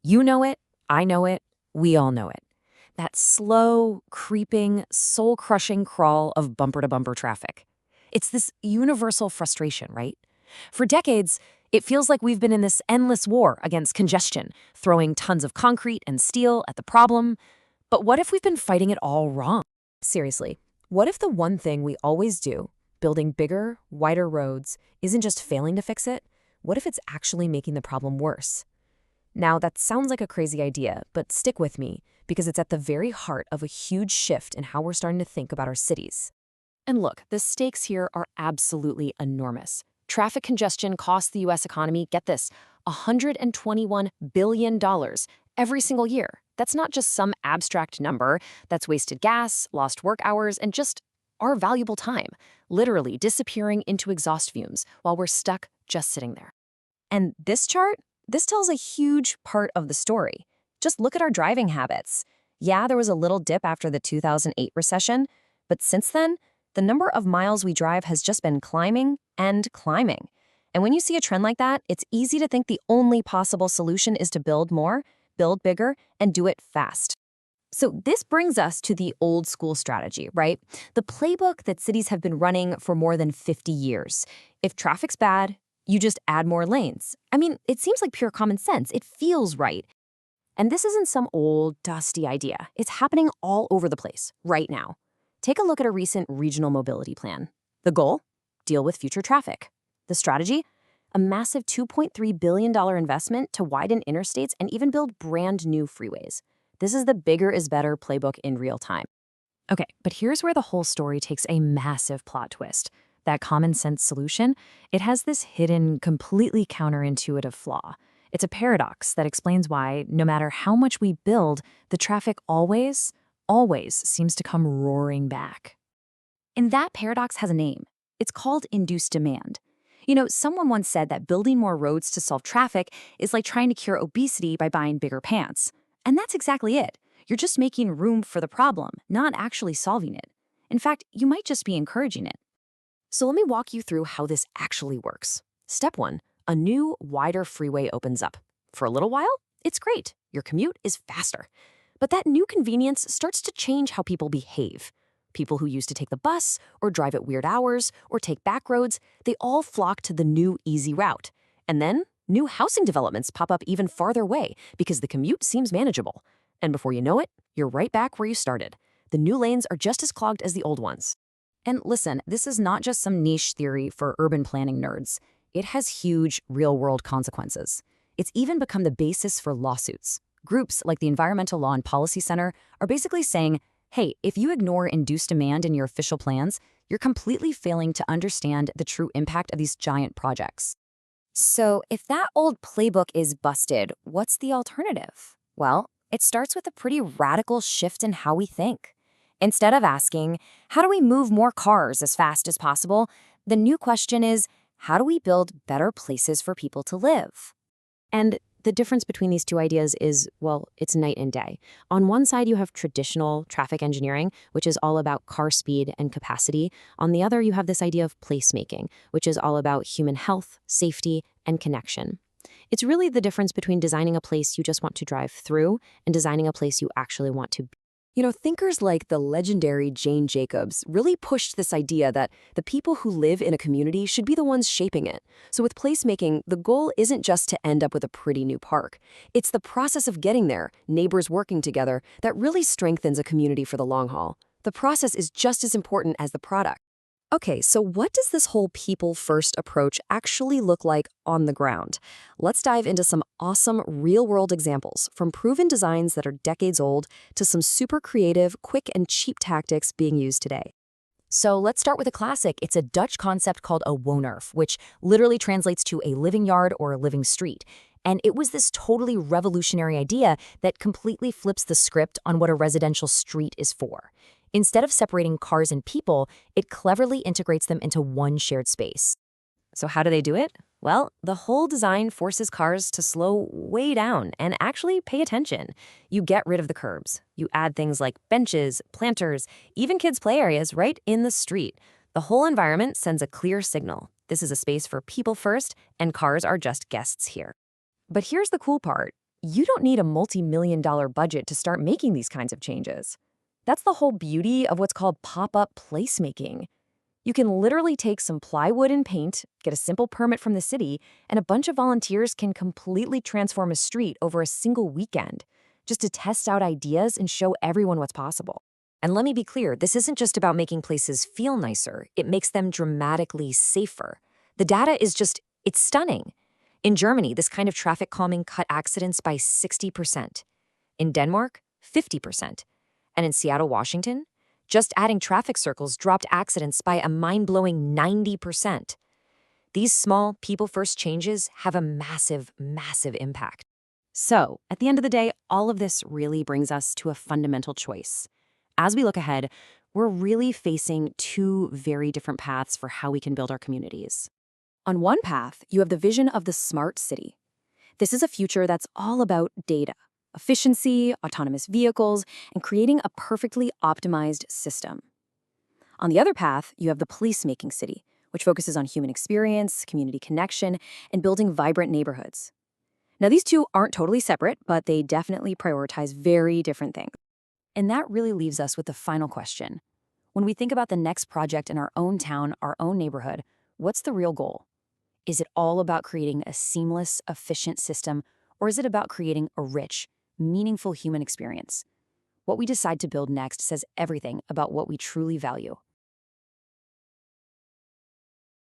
You know it, I know it, we all know it. That slow, creeping, soul-crushing crawl of bumper-to-bumper traffic. It's this universal frustration, right? For decades, it feels like we've been in this endless war against congestion, throwing tons of concrete and steel at the problem. But what if we've been fighting it all wrong? Seriously, what if the one thing we always do, building bigger, wider roads, isn't just failing to fix it? What if it's actually making the problem worse? Now, that sounds like a crazy idea, but stick with me, because it's at the very heart of a huge shift in how we're starting to think about our cities. And look, the stakes here are absolutely enormous. Traffic congestion costs the U.S. economy, get this, $121 billion every single year. That's not just some abstract number. That's wasted gas, lost work hours, and just our valuable time, literally disappearing into exhaust fumes while we're stuck just sitting there. And this chart? This tells a huge part of the story. Just look at our driving habits. Yeah, there was a little dip after the 2008 recession, but since then, the number of miles we drive has just been climbing and climbing. And when you see a trend like that, it's easy to think the only possible solution is to build more, build bigger, and do it fast. So this brings us to the old school strategy, right? The playbook that cities have been running for more than 50 years. If traffic's bad, you just add more lanes. I mean, it seems like pure common sense. It feels right. And this isn't some old, dusty idea. It's happening all over the place right now. Take a look at a recent regional mobility plan. The goal? Deal with future traffic. The strategy? A massive $2.3 billion investment to widen interstates and even build brand new freeways. This is the bigger is better playbook in real time. Okay, but here's where the whole story takes a massive plot twist. That common sense solution, it has this hidden, completely counterintuitive flaw. It's a paradox that explains why, no matter how much we build, the traffic always seems to come roaring back. And that paradox has a name. It's called induced demand. You know, someone once said that building more roads to solve traffic is like trying to cure obesity by buying bigger pants. And that's exactly it. You're just making room for the problem, not actually solving it. In fact, you might just be encouraging it. So let me walk you through how this actually works. Step 1, a new, wider freeway opens up. For a little while, it's great. Your commute is faster. But that new convenience starts to change how people behave. People who used to take the bus, or drive at weird hours, or take back roads, they all flock to the new, easy route. And then, new housing developments pop up even farther away because the commute seems manageable. And before you know it, you're right back where you started. The new lanes are just as clogged as the old ones. And listen, this is not just some niche theory for urban planning nerds. It has huge, real-world consequences. It's even become the basis for lawsuits. Groups like the Environmental Law and Policy Center are basically saying, hey, if you ignore induced demand in your official plans, you're completely failing to understand the true impact of these giant projects. So if that old playbook is busted, what's the alternative? Well, it starts with a pretty radical shift in how we think. Instead of asking, how do we move more cars as fast as possible? The new question is, how do we build better places for people to live? And the difference between these two ideas is, well, it's night and day. On one side, you have traditional traffic engineering, which is all about car speed and capacity. On the other, you have this idea of placemaking, which is all about human health, safety, and connection. It's really the difference between designing a place you just want to drive through and designing a place you actually want to be. You know, thinkers like the legendary Jane Jacobs really pushed this idea that the people who live in a community should be the ones shaping it. So with placemaking, the goal isn't just to end up with a pretty new park. It's the process of getting there, neighbors working together, that really strengthens a community for the long haul. The process is just as important as the product. Okay, so what does this whole people-first approach actually look like on the ground? Let's dive into some awesome real-world examples, from proven designs that are decades old to some super creative, quick, and cheap tactics being used today. So let's start with a classic. It's a Dutch concept called a woonwerf, which literally translates to a living yard or a living street. And it was this totally revolutionary idea that completely flips the script on what a residential street is for. Instead of separating cars and people, it cleverly integrates them into one shared space. So how do they do it? Well, the whole design forces cars to slow way down and actually pay attention. You get rid of the curbs. You add things like benches, planters, even kids' play areas right in the street. The whole environment sends a clear signal. This is a space for people first, and cars are just guests here. But here's the cool part. You don't need a multi-million-dollar budget to start making these kinds of changes. That's the whole beauty of what's called pop-up placemaking. You can literally take some plywood and paint, get a simple permit from the city, and a bunch of volunteers can completely transform a street over a single weekend, just to test out ideas and show everyone what's possible. And let me be clear, this isn't just about making places feel nicer, it makes them dramatically safer. The data is it's stunning. In Germany, this kind of traffic calming cut accidents by 60%. In Denmark, 50%. And in Seattle, Washington, just adding traffic circles dropped accidents by a mind-blowing 90%. These small, people-first changes have a massive, massive impact. So, at the end of the day, all of this really brings us to a fundamental choice. As we look ahead, we're really facing two very different paths for how we can build our communities. On one path, you have the vision of the smart city. This is a future that's all about data, efficiency, autonomous vehicles, and creating a perfectly optimized system. On the other path, you have the police-making city, which focuses on human experience, community connection, and building vibrant neighborhoods. Now, these two aren't totally separate, but they definitely prioritize very different things. And that really leaves us with the final question. When we think about the next project in our own town, our own neighborhood, what's the real goal? Is it all about creating a seamless, efficient system, or is it about creating a rich, meaningful human experience? What we decide to build next says everything about what we truly value.